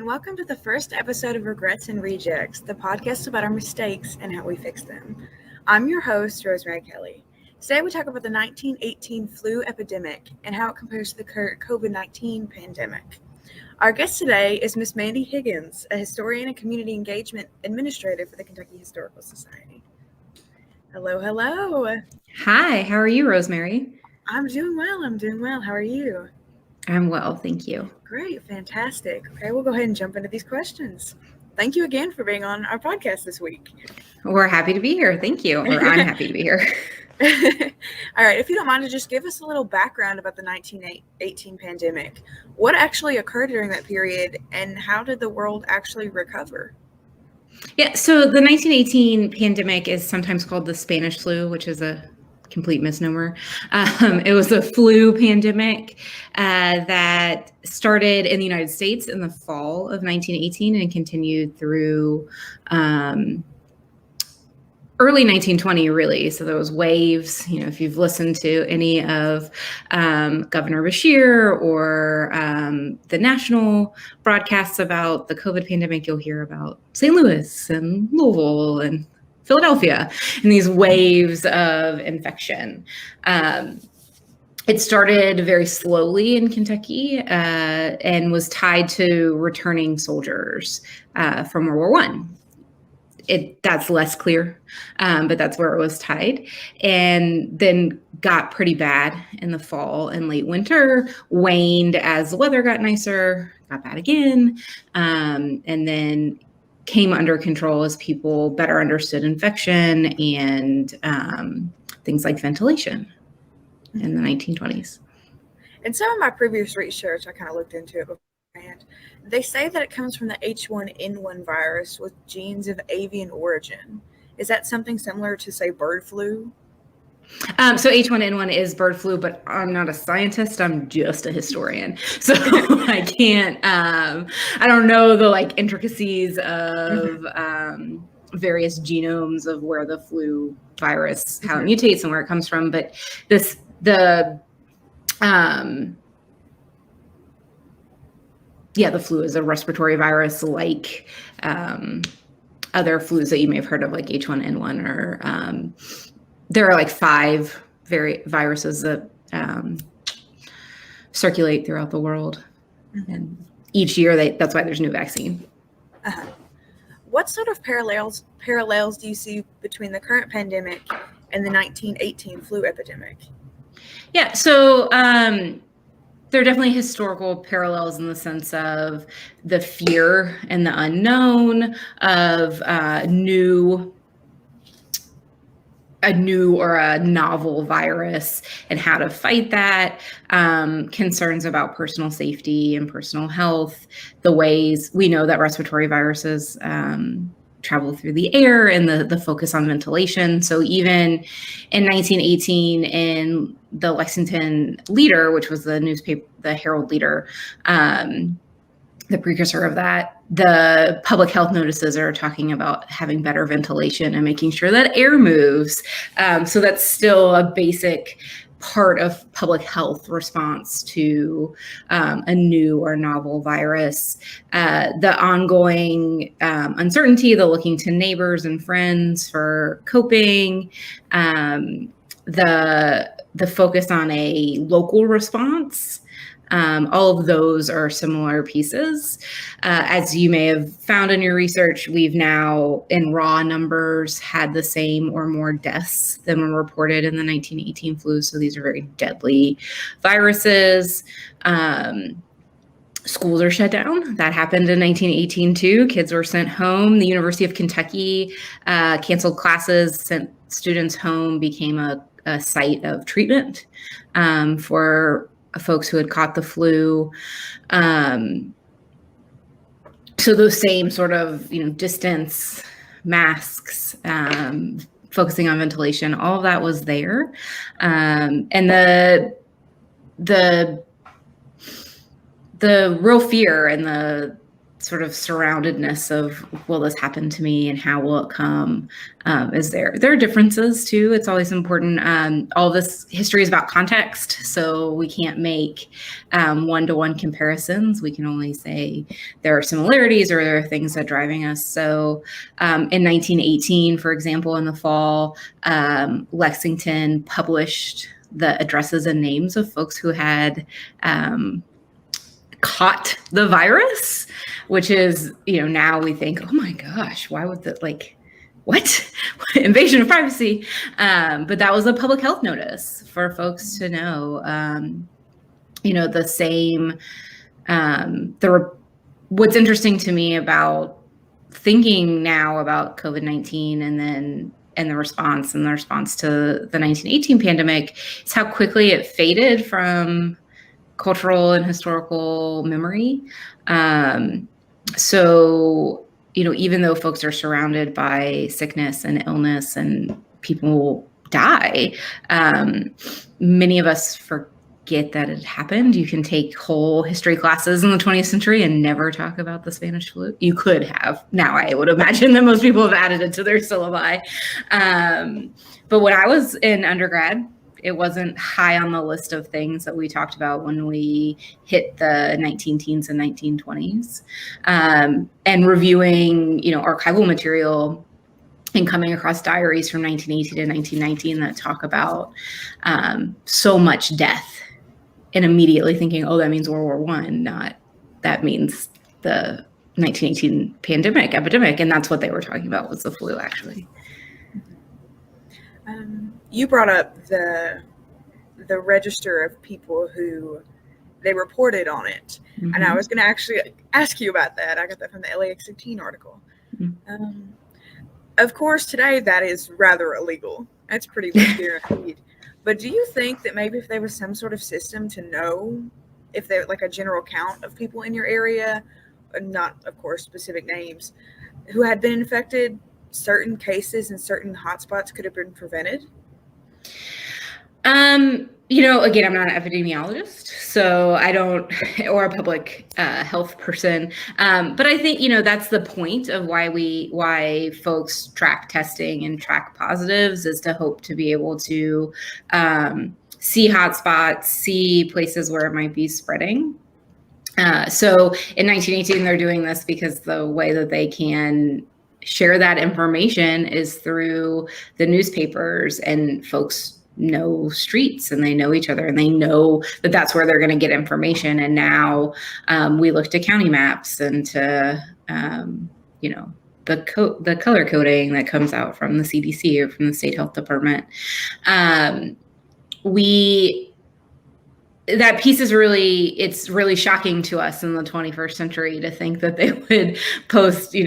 and welcome to the first episode of Regrets and Rejects, the podcast about our mistakes and how we fix them. I'm your host, Rosemary Kelley. Today we talk about the 1918 flu epidemic and how it compares to the current COVID-19 pandemic. Our guest today is Miss Mandy Higgins, a historian and community engagement administrator for the Kentucky Historical Society. Hello. Hi, how are you, Rosemary? I'm doing well. How are you? I'm well, thank you. Great, fantastic. Okay, we'll go ahead and jump into these questions. Thank you again for being on our podcast this week. We're happy to be here. Thank you. Or I'm happy to be here. All right, if you don't mind to just give us a little background about the 1918 pandemic. What actually occurred during that period and how did the world actually recover? Yeah, so the 1918 pandemic is sometimes called the Spanish flu, which is a complete misnomer. It was a flu pandemic that started in the United States in the fall of 1918 and continued through early 1920, really. So there was waves. You know, if you've listened to any of Governor Beshear or the national broadcasts about the COVID pandemic, you'll hear about St. Louis and Louisville and Philadelphia and these waves of infection. It started very slowly in Kentucky and was tied to returning soldiers from World War I. That's less clear, but that's where it was tied, and then got pretty bad in the fall and late winter, waned as the weather got nicer, got bad again, and then came under control as people better understood infection and things like ventilation in the 1920s. In some of my previous research, I kind of looked into it beforehand. They say that it comes from the H1N1 virus with genes of avian origin. Is that something similar to, say, bird flu? So H1N1 is bird flu, but I'm not a scientist. I'm just a historian. So I can't, I don't know the intricacies of various genomes of where the flu virus, how it mutates and where it comes from. But the flu is a respiratory virus like other flus that you may have heard of, like H1N1 or there are 5 viruses that circulate throughout the world, and each year that's why there's new vaccine. What sort of parallels do you see between the current pandemic and the 1918 flu epidemic? Yeah, so there are definitely historical parallels in the sense of the fear and the unknown of a new or a novel virus and how to fight that, concerns about personal safety and personal health, the ways we know that respiratory viruses travel through the air, and the focus on ventilation. So even in 1918 in the Lexington Leader, which was the newspaper, the Herald Leader, the precursor of that, the public health notices are talking about having better ventilation and making sure that air moves. So that's still a basic part of public health response to a new or novel virus. The ongoing uncertainty, the looking to neighbors and friends for coping, the focus on a local response. All of those are similar pieces. As you may have found in your research, we've now, in raw numbers, had the same or more deaths than were reported in the 1918 flu. So these are very deadly viruses. Schools are shut down. That happened in 1918 too. Kids were sent home. The University of Kentucky canceled classes, sent students home, became a site of treatment for folks who had caught the flu. So those same sort of, distance, masks, focusing on ventilation, all of that was there. And the real fear and the sort of surroundedness of, will this happen to me and how will it come, is there. There are differences too. It's always important. All this history is about context, so we can't make one-to-one comparisons. We can only say there are similarities or there are things that are driving us. So in 1918, for example, in the fall, Lexington published the addresses and names of folks who had caught the virus, which is, now we think, oh my gosh, why would that, what? Invasion of privacy. But that was a public health notice for folks to know, the same, what's interesting to me about thinking now about COVID-19 and the response to the 1918 pandemic is how quickly it faded from cultural and historical memory. So, even though folks are surrounded by sickness and illness and people die, many of us forget that it happened. You can take whole history classes in the 20th century and never talk about the Spanish flu. You could have. Now I would imagine that most people have added it to their syllabi. But when I was in undergrad, it wasn't high on the list of things that we talked about when we hit the 19-teens and 1920s. And reviewing, archival material and coming across diaries from 1918 to 1919 that talk about so much death, and immediately thinking, oh, that means World War I, not that means the 1918 epidemic. And that's what they were talking about, was the flu, actually. You brought up the register of people who they reported on it. Mm-hmm. And I was going to actually ask you about that. I got that from the LAX 15 article. Mm-hmm. Of course, today that is rather illegal. That's pretty much guaranteed. But do you think that maybe if there was some sort of system to know if there, like a general count of people in your area, not, of course, specific names, who had been infected, certain cases and certain hotspots could have been prevented? Again, I'm not an epidemiologist, so I don't, or a public health person. But I think, that's the point of why folks track testing and track positives, is to hope to be able to see hotspots, see places where it might be spreading. So in 1918, they're doing this because the way that they can share that information is through the newspapers, and folks know streets and they know each other and they know that that's where they're going to get information. And now we look to county maps and to, the color coding that comes out from the CDC or from the state health department. That piece is it's really shocking to us in the 21st century to think that they would post, the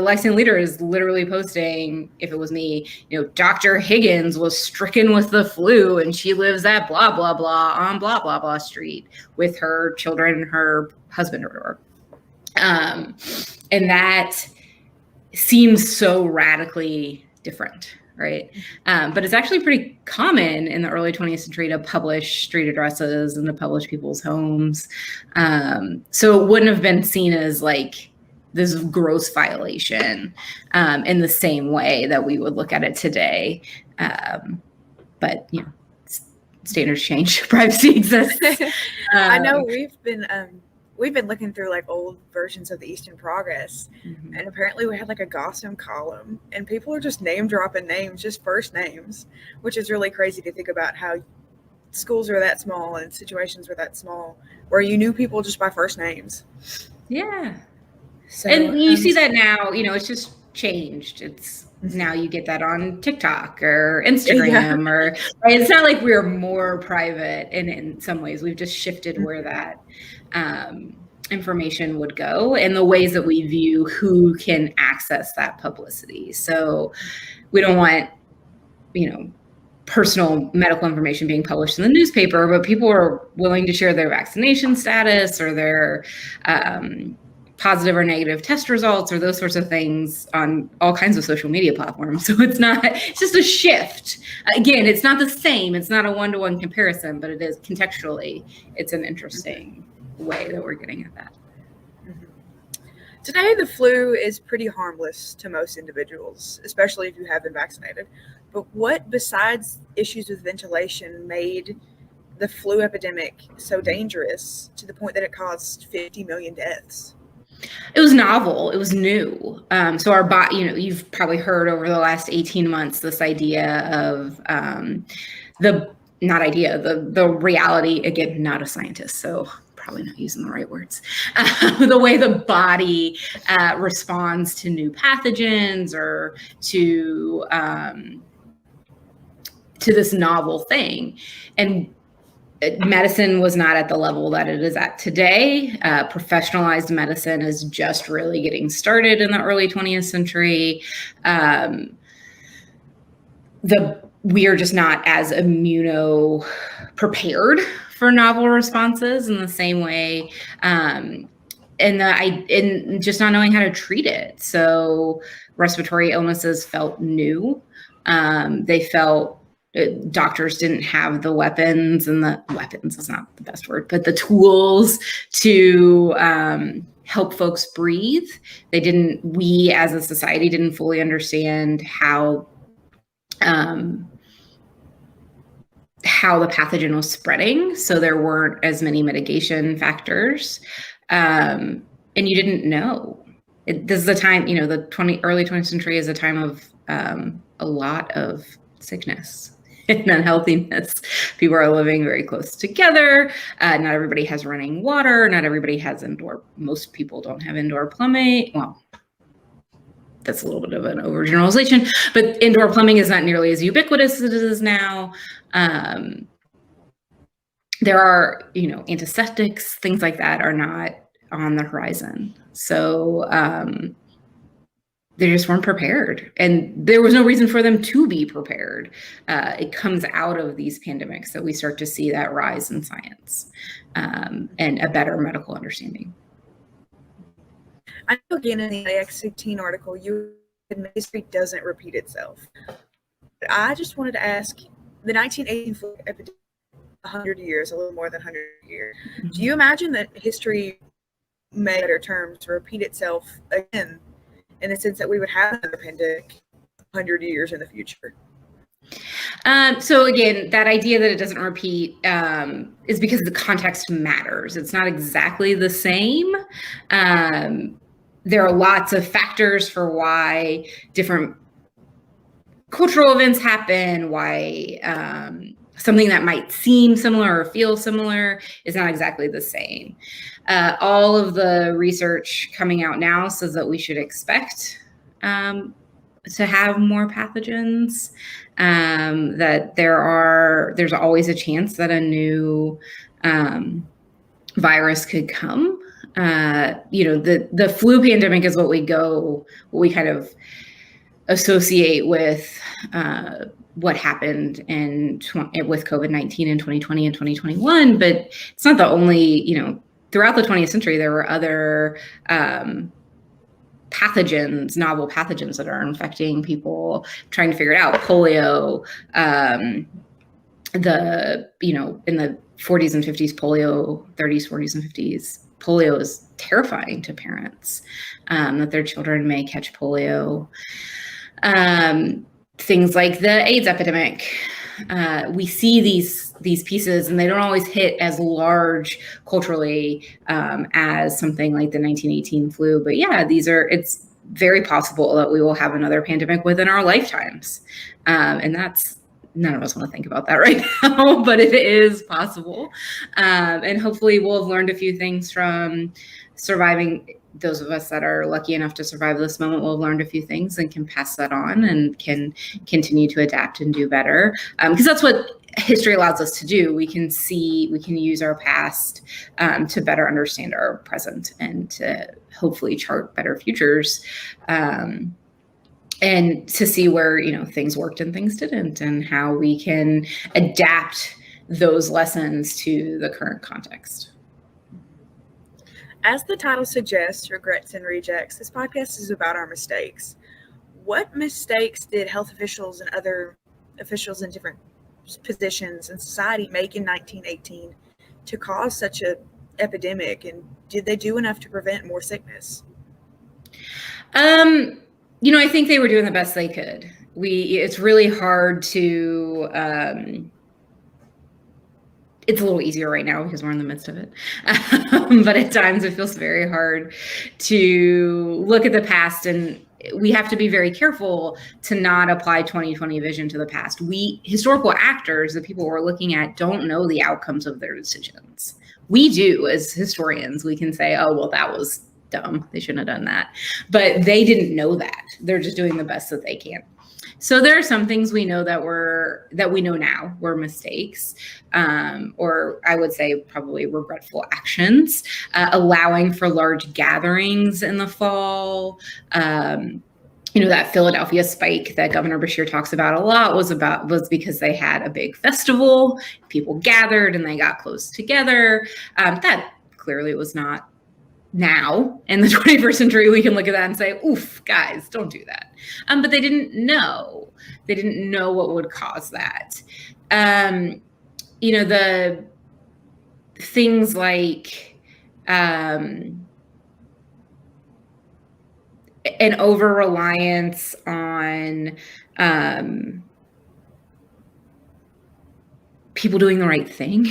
Lexington Leader is literally posting, if it was me, Dr. Higgins was stricken with the flu and she lives at blah, blah, blah on blah, blah, blah street with her children and her husband or whatever. And that seems so radically different, right? But it's actually pretty common in the early 20th century to publish street addresses and to publish people's homes. So it wouldn't have been seen as this gross violation in the same way that we would look at it today. But, standards change, privacy exists. I know we've been looking through old versions of the Eastern Progress, mm-hmm. and apparently we had a Gotham column, and people are just name dropping names, just first names, which is really crazy to think about how schools are that small and situations were that small where you knew people just by first names. Yeah. So, and you see that now, it's just changed. It's now you get that on TikTok or Instagram, or right? It's not like we're more private, and in some ways we've just shifted where that information would go and the ways that we view who can access that publicity. So we don't want, personal medical information being published in the newspaper, but people are willing to share their vaccination status or their positive or negative test results or those sorts of things on all kinds of social media platforms. So it's just a shift. Again, it's not the same. It's not a one-to-one comparison, but it is contextually, it's an interesting way that we're getting at that. Today, the flu is pretty harmless to most individuals, especially if you have been vaccinated. But what, besides issues with ventilation, made the flu epidemic so dangerous to the point that it caused 50 million deaths? It was novel. It was new. So our body, you've probably heard over the last 18 months this idea of the reality. Again, not a scientist, so probably not using the right words. The way the body responds to new pathogens or to this novel thing, and medicine was not at the level that it is at today. Professionalized medicine is just really getting started in the early 20th century. We are just not as prepared for novel responses in the same way, and just not knowing how to treat it. So respiratory illnesses felt new. They felt doctors didn't have the weapons is not the best word, but the tools to help folks breathe. We as a society didn't fully understand how the pathogen was spreading. So there weren't as many mitigation factors. And you didn't know. This is the time, the early 20th century is a time of a lot of sickness and unhealthiness. People are living very close together. Not everybody has running water. Not everybody has most people don't have indoor plumbing. Well, that's a little bit of an overgeneralization, but indoor plumbing is not nearly as ubiquitous as it is now. There are, antiseptics, things like that are not on the horizon. So they just weren't prepared, and there was no reason for them to be prepared. It comes out of these pandemics that we start to see that rise in science and a better medical understanding. I know again in the IX16 article, history doesn't repeat itself. But I just wanted to ask, the 1918 flu epidemic, 100 years, a little more than 100 years. Mm-hmm. Do you imagine that history may, in better terms, repeat itself again, in the sense that we would have another pandemic 100 years in the future? So again, that idea that it doesn't repeat is because the context matters. It's not exactly the same. There are lots of factors for why different cultural events happen, why something that might seem similar or feel similar is not exactly the same. All of the research coming out now says that we should expect to have more pathogens, that there's always a chance that a new virus could come. The flu pandemic is what we kind of associate with what happened with COVID-19 in 2020 and 2021, but it's not the only, throughout the 20th century, there were other pathogens, novel pathogens that are infecting people, trying to figure it out. Polio, in the 40s and 50s, 30s, 40s and 50s, polio is terrifying to parents, that their children may catch polio. Things like the AIDS epidemic, we see these pieces, and they don't always hit as large culturally as something like the 1918 flu. But yeah, it's very possible that we will have another pandemic within our lifetimes, and that's, none of us want to think about that right now, but it is possible. And hopefully we'll have learned a few things from surviving. Those of us that are lucky enough to survive this moment will have learned a few things and can pass that on and can continue to adapt and do better. Because that's what history allows us to do. We can use our past to better understand our present and to hopefully chart better futures. And to see where, things worked and things didn't, and how we can adapt those lessons to the current context. As the title suggests, Regrets and Rejects, this podcast is about our mistakes. What mistakes did health officials and other officials in different positions in society make in 1918 to cause such an epidemic, and did they do enough to prevent more sickness? I think they were doing the best they could. It's really hard to, it's a little easier right now because we're in the midst of it. But at times it feels very hard to look at the past, and we have to be very careful to not apply 2020 vision to the past. Historical actors, the people we're looking at, don't know the outcomes of their decisions. We do as historians. We can say, oh, well, that was dumb. They shouldn't have done that. But they didn't know that. They're just doing the best that they can. So there are some things we know that we know now were mistakes, or I would say probably regretful actions, allowing for large gatherings in the fall. That Philadelphia spike that Governor Beshear talks about a lot was because they had a big festival, people gathered and they got close together. That clearly was not. Now in the 21st century, we can look at that and say, oof, guys, don't do that. But they didn't know. They didn't know what would cause that. The things like an over-reliance on people doing the right thing.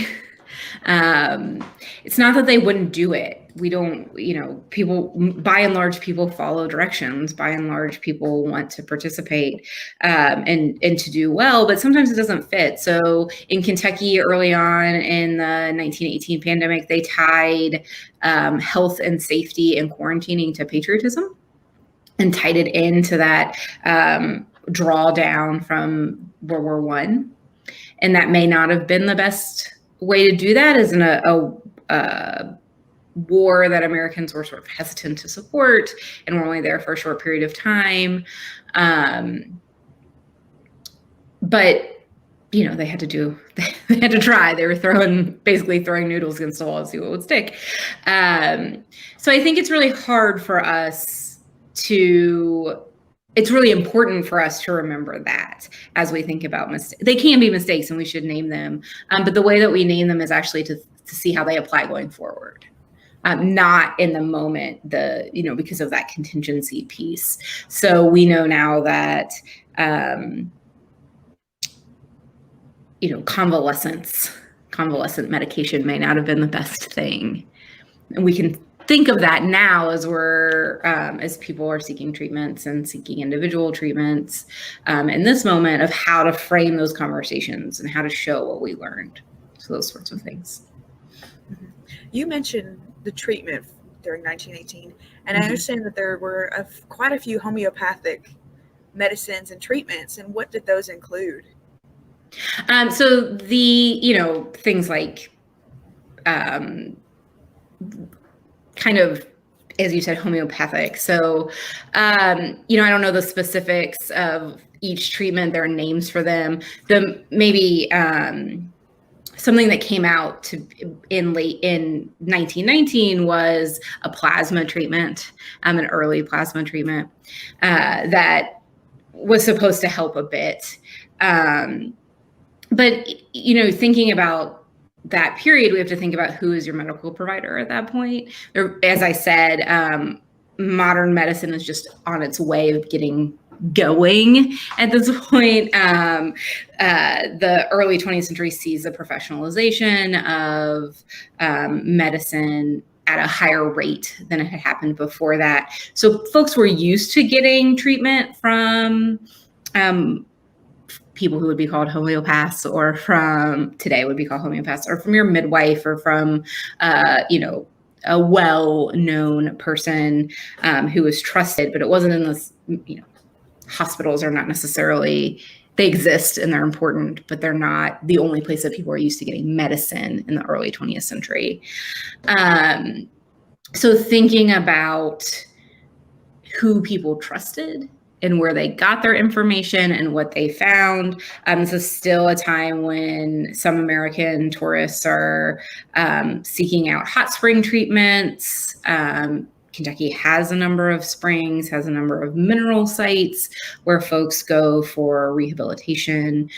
It's not that they wouldn't do it. We don't, people, by and large, people follow directions. By and large, people want to participate and to do well, but sometimes it doesn't fit. So in Kentucky, early on in the 1918 pandemic, they tied health and safety and quarantining to patriotism and tied it into that drawdown from World War I. And that may not have been the best way to do that, as in a war that Americans were sort of hesitant to support and were only there for a short period of time. But they had to try. They were basically throwing noodles against the wall to see what would stick. So I think it's really hard for us it's really important for us to remember that as we think about mistakes. They can be mistakes and we should name them. But the way that we name them is actually to see how they apply going forward. Not in the moment, because of that contingency piece. So we know now that, convalescent medication may not have been the best thing. And we can think of that now as people are seeking treatments and seeking individual treatments in this moment of how to frame those conversations and how to show what we learned. So those sorts of things. You mentioned the treatment during 1918, and I understand that there were quite a few homeopathic medicines and treatments. And what did those include? So the, things like kind of, as you said, homeopathic. So, I don't know the specifics of each treatment. There are names for them. Maybe something that came out in 1919 was a plasma treatment, an early plasma treatment that was supposed to help a bit. But, thinking about that period, we have to think about who is your medical provider at that point. As I said, modern medicine is just on its way of getting going at this point. The early 20th century sees the professionalization of medicine at a higher rate than it had happened before that. So folks were used to getting treatment from people who would be called homeopaths, or today would be called homeopaths, or from your midwife, or from, a well-known person who was trusted, but it wasn't in this, hospitals are not necessarily, they exist and they're important, but they're not the only place that people are used to getting medicine in the early 20th century. So thinking about who people trusted and where they got their information and what they found. This is still a time when some American tourists are seeking out hot spring treatments. Kentucky has a number of springs, has a number of mineral sites where folks go for rehabilitation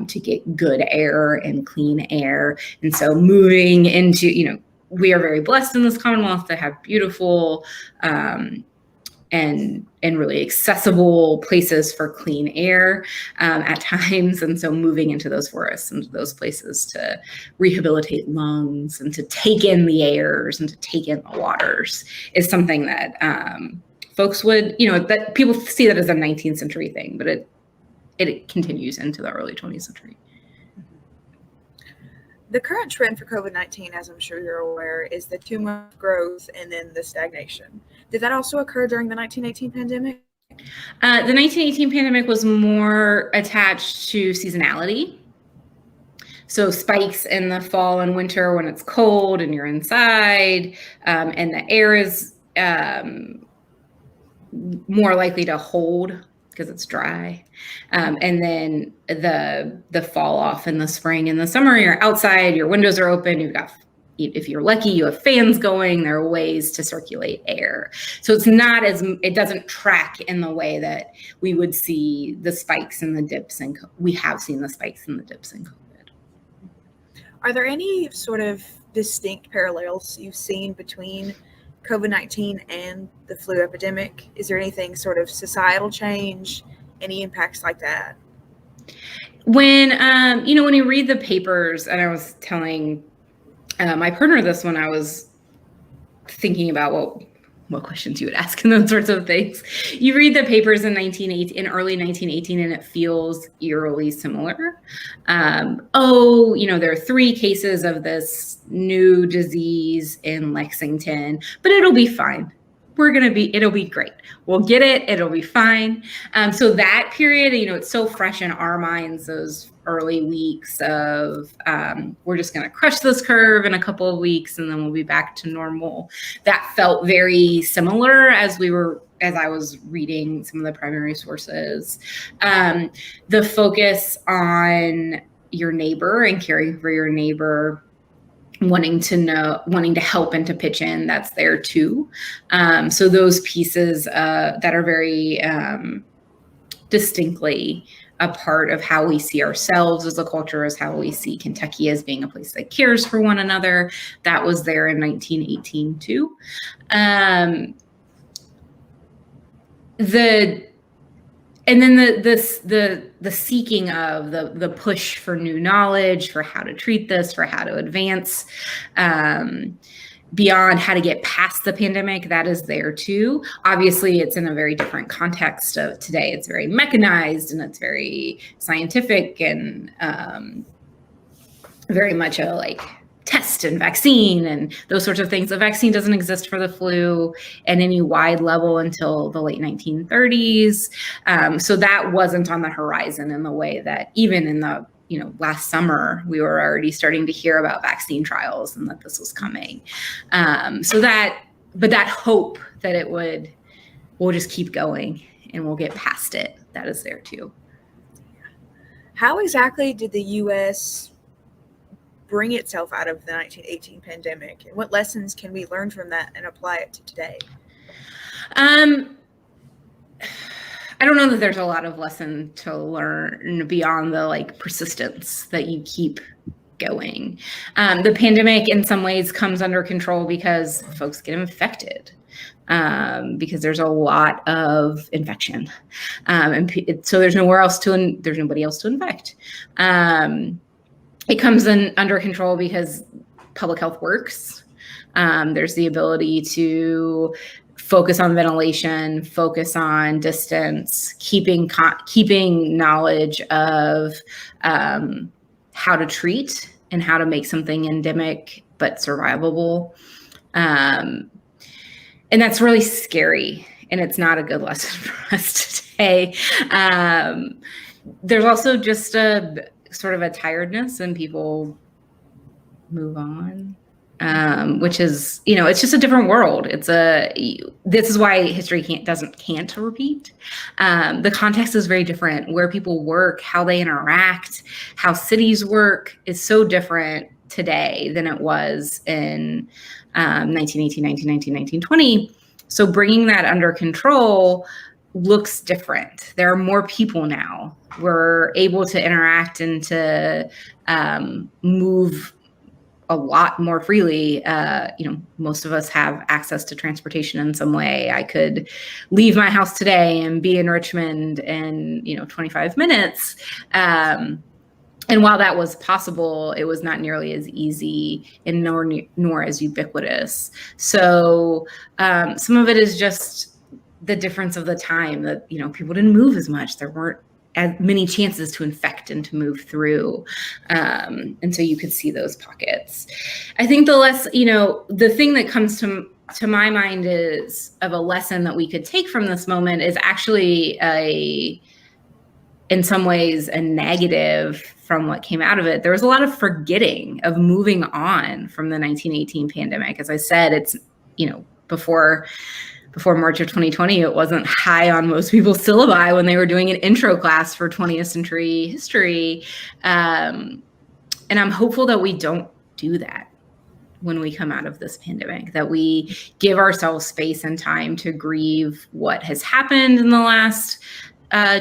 to get good air and clean air. And so moving into, we are very blessed in this Commonwealth to have beautiful and really accessible places for clean air at times. And so moving into those forests, into those places to rehabilitate lungs and to take in the airs and to take in the waters is something that folks would, that people see that as a 19th century thing, but it continues into the early 20th century. The current trend for COVID-19, as I'm sure you're aware, is the 2-month growth and then the stagnation. Did that also occur during the 1918 pandemic? The 1918 pandemic was more attached to seasonality. So spikes in the fall and winter when it's cold and you're inside, and the air is more likely to hold because it's dry. And then the fall off in the spring and the summer, you're outside, your windows are open, if you're lucky, you have fans going, there are ways to circulate air. So it doesn't track in the way that we would see the spikes and the dips, and we have seen the spikes and the dips in COVID. Are there any sort of distinct parallels you've seen between COVID-19 and the flu epidemic? Is there anything sort of societal change, any impacts like that? When you read the papers, and I was telling my partner this when I was thinking about what questions you would ask and those sorts of things. You read the papers in early 1918, and it feels eerily similar. There are 3 cases of this new disease in Lexington, but it'll be fine. It'll be great. We'll get it. It'll be fine. So that period, it's so fresh in our minds, those early weeks of we're just going to crush this curve in a couple of weeks and then we'll be back to normal. That felt very similar as I was reading some of the primary sources. The focus on your neighbor and caring for your neighbor, wanting to help and to pitch in, that's there too. So those pieces that are very distinctly a part of how we see ourselves as a culture, as how we see Kentucky as being a place that cares for one another, that was there in 1918 too. And then the seeking of the push for new knowledge, for how to treat this, for how to advance beyond how to get past the pandemic, that is there too. Obviously, it's in a very different context of today. It's very mechanized and it's very scientific and very much a test and vaccine and those sorts of things. The vaccine doesn't exist for the flu at any wide level until the late 1930s. So that wasn't on the horizon in the way that even in the last summer, we were already starting to hear about vaccine trials and that this was coming. But that hope that we'll just keep going and we'll get past it, that is there too. How exactly did the U.S. bring itself out of the 1918 pandemic? And what lessons can we learn from that and apply it to today? I don't know that there's a lot of lesson to learn beyond the persistence that you keep going. The pandemic in some ways comes under control because folks get infected, because there's a lot of infection. So there's nobody else to infect. It comes under control because public health works. There's the ability to focus on ventilation, focus on distance, keeping knowledge of how to treat and how to make something endemic but survivable. And that's really scary, and it's not a good lesson for us today. There's also just a sort of a tiredness, and people move on. Which is, it's just a different world. This is why history can't repeat. The context is very different. Where people work, how they interact, how cities work is so different today than it was in 1918, 1919, 1920. So bringing that under control looks different. There are more people now. We're able to interact and to move a lot more freely. Most of us have access to transportation in some way. I could leave my house today and be in Richmond in 25 minutes. And while that was possible, it was not nearly as easy and nor as ubiquitous. So some of it is just the difference of the time that, people didn't move as much. There weren't as many chances to infect and to move through. And so you could see those pockets. I think the thing that comes to my mind is of a lesson that we could take from this moment is actually in some ways a negative from what came out of it. There was a lot of forgetting of moving on from the 1918 pandemic. As I said, it's, before March of 2020, it wasn't high on most people's syllabi when they were doing an intro class for 20th century history. And I'm hopeful that we don't do that when we come out of this pandemic, that we give ourselves space and time to grieve what has happened in the last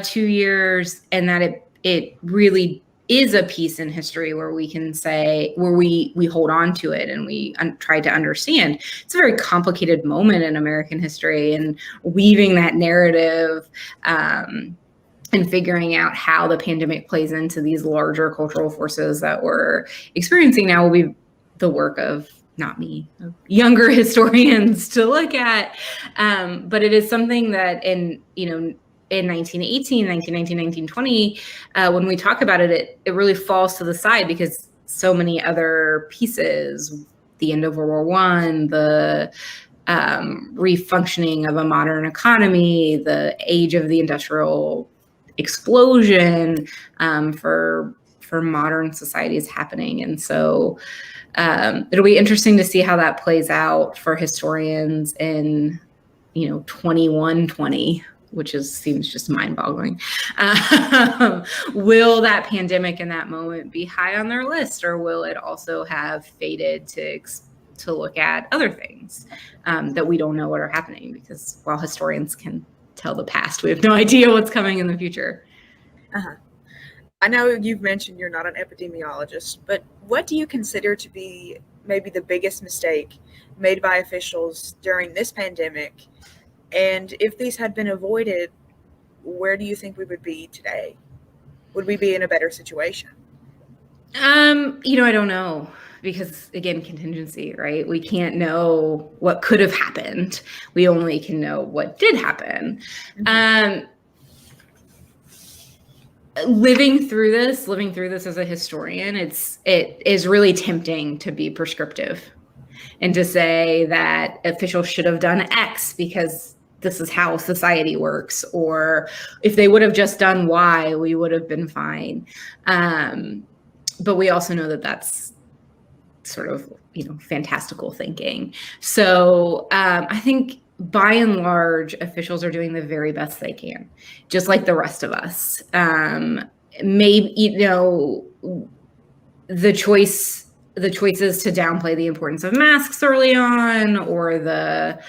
2 years, and that it really is a piece in history where we can say, where we hold on to it and we try to understand. It's a very complicated moment in American history, and weaving that narrative and figuring out how the pandemic plays into these larger cultural forces that we're experiencing now will be the work of, not me, of younger historians to look at. But it is something that in 1918, 1919, 1920, when we talk about it, it really falls to the side because so many other pieces, the end of World War I, the refunctioning of a modern economy, the age of the industrial explosion for modern society is happening. And so it'll be interesting to see how that plays out for historians in 2120, which seems just mind-boggling. Will that pandemic in that moment be high on their list, or will it also have faded to look at other things that we don't know what are happening? Because while historians can tell the past, we have no idea what's coming in the future. I know you've mentioned you're not an epidemiologist, but what do you consider to be maybe the biggest mistake made by officials during this pandemic? And if these had been avoided, where do you think we would be today? Would we be in a better situation? I don't know, because again, contingency, right? We can't know what could have happened. We only can know what did happen. Mm-hmm. Living through this as a historian, it is really tempting to be prescriptive and to say that officials should have done X because this is how society works, or if they would have just done Y, we would have been fine. But we also know that that's sort of, fantastical thinking. So I think by and large, officials are doing the very best they can, just like the rest of us. Maybe, the choices to downplay the importance of masks early on, or the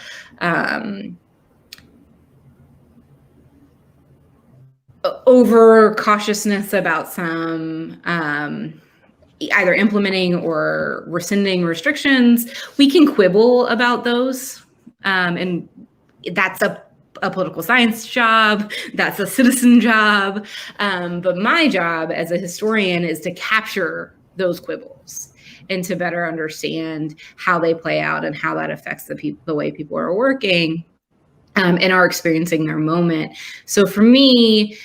over cautiousness about some either implementing or rescinding restrictions. We can quibble about those, and that's a political science job, that's a citizen job, but my job as a historian is to capture those quibbles and to better understand how they play out and how that affects the way people are working and are experiencing their moment. So for me,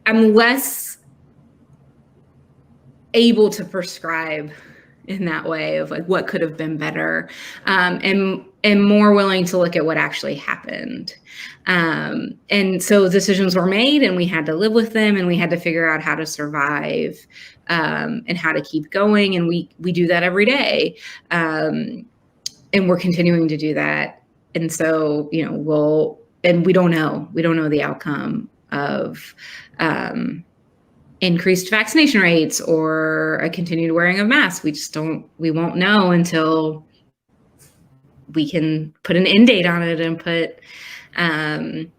I'm less able to prescribe in that way of like what could have been better, and more willing to look at what actually happened. And so decisions were made and we had to live with them, and we had to figure out how to survive and how to keep going. And we do that every day. And we're continuing to do that. And so, we don't know the outcome of increased vaccination rates or a continued wearing of masks. We won't know until we can put an end date on it and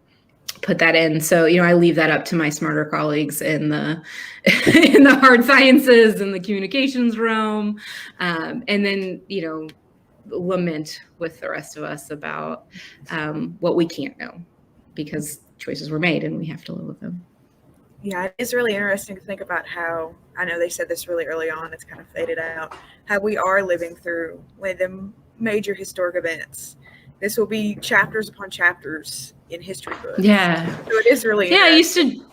put that in. So, I leave that up to my smarter colleagues in the in the hard sciences and the communications realm. And then, lament with the rest of us about what we can't know, because choices were made and we have to live with them. Yeah, it is really interesting to think about how, I know they said this really early on, it's kind of faded out, how we are living through one of the major historic events. This will be chapters upon chapters in history books. Yeah. So it is really interesting.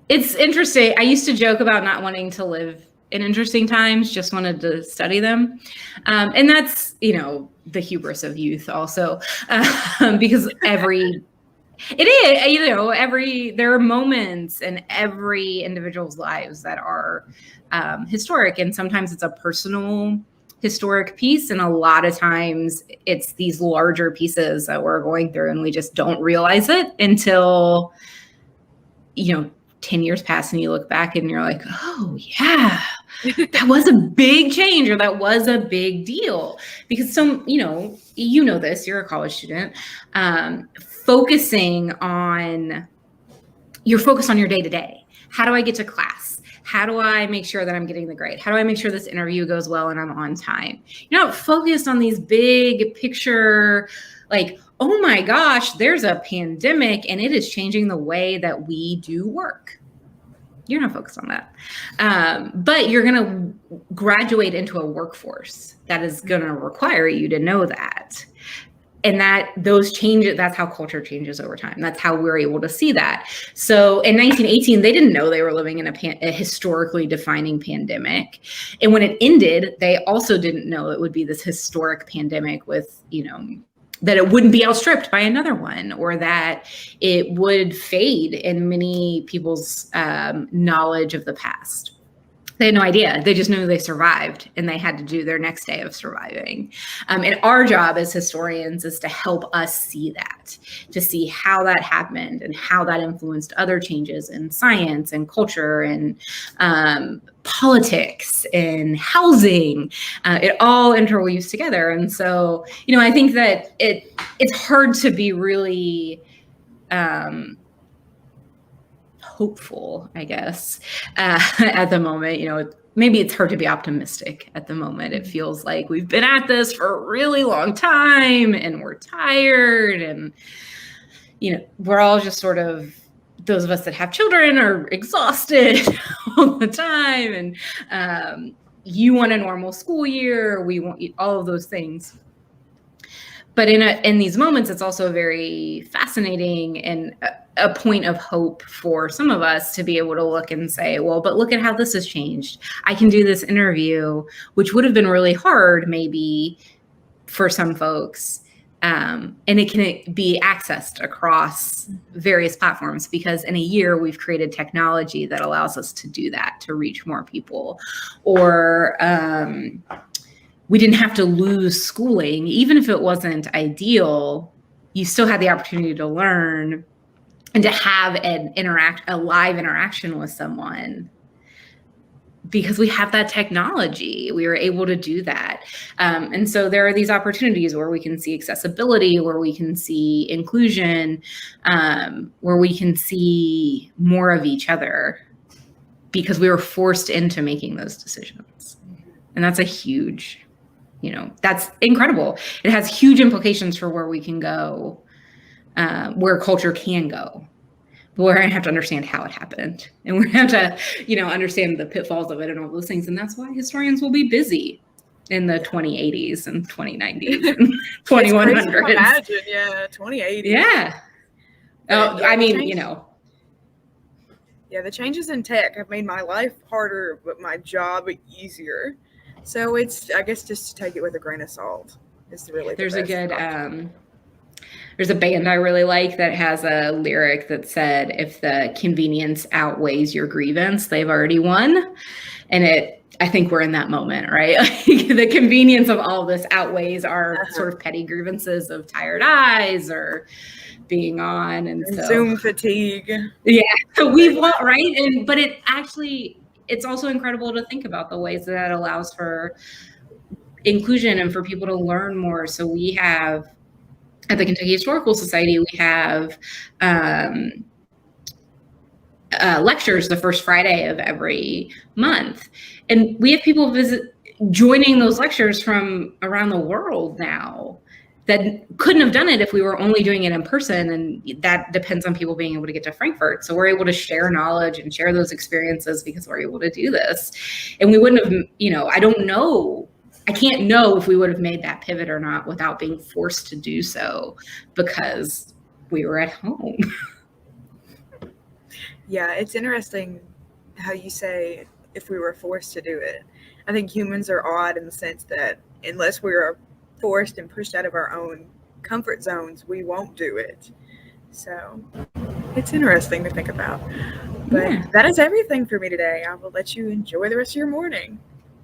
It's interesting. I used to joke about not wanting to live in interesting times, just wanted to study them. And that's, the hubris of youth also, because there are moments in every individual's lives that are historic. And sometimes it's a personal historic piece. And a lot of times it's these larger pieces that we're going through and we just don't realize it until, 10 years pass and you look back and you're like, oh yeah, that was a big change, or that was a big deal. Because this, you're a college student, you're focused on your day to day. How do I get to class? How do I make sure that I'm getting the grade? How do I make sure this interview goes well and I'm on time? You're not focused on these big picture, like, oh my gosh, there's a pandemic and it is changing the way that we do work. You're not focused on that. But you're going to graduate into a workforce that is going to require you to know that. And those changes, that's how culture changes over time. That's how we're able to see that. So in 1918, they didn't know they were living in a historically defining pandemic. And when it ended, they also didn't know it would be this historic pandemic with, that it wouldn't be outstripped by another one, or that it would fade in many people's knowledge of the past. They had no idea. They just knew they survived and they had to do their next day of surviving. And our job as historians is to help us see that, to see how that happened and how that influenced other changes in science and culture and politics and housing. It all interweaves together. And so, I think that it's hard to be really hopeful, I guess, at the moment. Maybe it's hard to be optimistic at the moment. It feels like we've been at this for a really long time and we're tired, and we're all just sort of, those of us that have children are exhausted all the time, and you want a normal school year, we want all of those things. But in these moments, it's also very fascinating and a point of hope for some of us to be able to look and say, well, but look at how this has changed. I can do this interview, which would have been really hard maybe for some folks. And it can be accessed across various platforms, because in a year we've created technology that allows us to do that, to reach more people. Or we didn't have to lose schooling. Even if it wasn't ideal, you still had the opportunity to learn and to have a live interaction with someone, because we have that technology. We were able to do that. And so there are these opportunities where we can see accessibility, where we can see inclusion, where we can see more of each other, because we were forced into making those decisions. And that's a huge, that's incredible. It has huge implications for where we can go, where culture can go. But we're going to have to understand how it happened. And we're going to have to, understand the pitfalls of it and all those things. And that's why historians will be busy in the 2080s and 2090s and 2100s. Imagine, 2080s. Yeah. Oh, I mean, Yeah, the changes in tech have made my life harder, but my job easier. So it's, I guess, just to take it with a grain of salt. It's really there's a good there's a band I really like that has a lyric that said, if the convenience outweighs your grievance, they've already won. And I think we're in that moment, right? The convenience of all this outweighs our sort of petty grievances of tired eyes or being on, and so Zoom fatigue. Yeah, so we've won, right? But it's also incredible to think about the ways that allows for inclusion and for people to learn more. So we have at the Kentucky Historical Society, we have lectures the first Friday of every month. And we have people joining those lectures from around the world now that couldn't have done it if we were only doing it in person. And that depends on people being able to get to Frankfurt. So we're able to share knowledge and share those experiences because we're able to do this. And we wouldn't have, I can't know if we would have made that pivot or not without being forced to do so because we were at home. Yeah, it's interesting how you say if we were forced to do it. I think humans are odd in the sense that unless we are forced and pushed out of our own comfort zones, we won't do it. So it's interesting to think about. But that is everything for me today. I will let you enjoy the rest of your morning.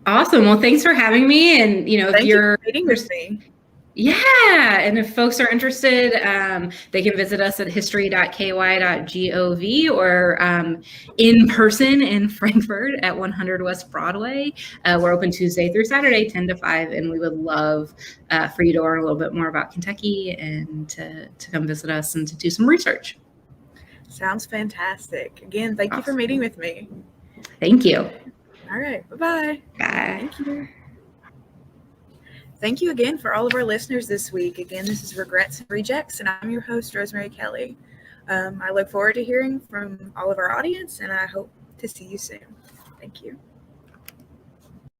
Awesome. Well, thanks for having me. And, Thank you for meeting with me. Yeah. And if folks are interested, they can visit us at history.ky.gov or in person in Frankfurt at 100 West Broadway. We're open Tuesday through Saturday, 10 to 5. And we would love for you to learn a little bit more about Kentucky and to come visit us and to do some research. Sounds fantastic. Again, thank you for meeting with me. Thank you. All right. Bye-bye. Bye. Thank you. Thank you again for all of our listeners this week. Again, this is Regrets and Rejects, and I'm your host, Rosemary Kelley. I look forward to hearing from all of our audience, and I hope to see you soon. Thank you.